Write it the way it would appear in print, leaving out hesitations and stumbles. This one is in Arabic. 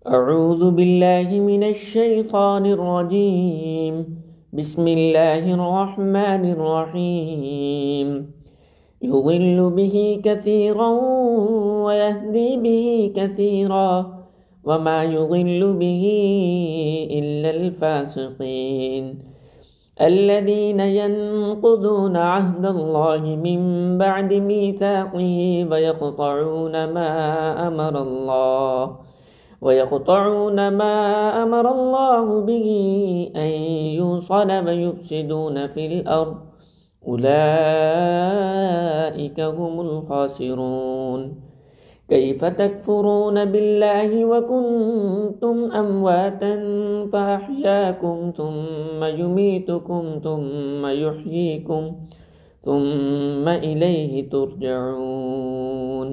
أعوذ بالله من الشيطان الرجيم. بسم الله الرحمن الرحيم. يضل به كثيرا ويهدي به كثيرا وما يضل به إلا الفاسقين الذين ينقضون عهد الله من بعد ميثاقه ويقطعون ما أمر الله به أن يوصل ويفسدون في الأرض. أولئك هم الخاسرون. كيف تكفرون بالله وكنتم أمواتا فأحياكم ثم يميتكم ثم يحييكم ثم إليه ترجعون.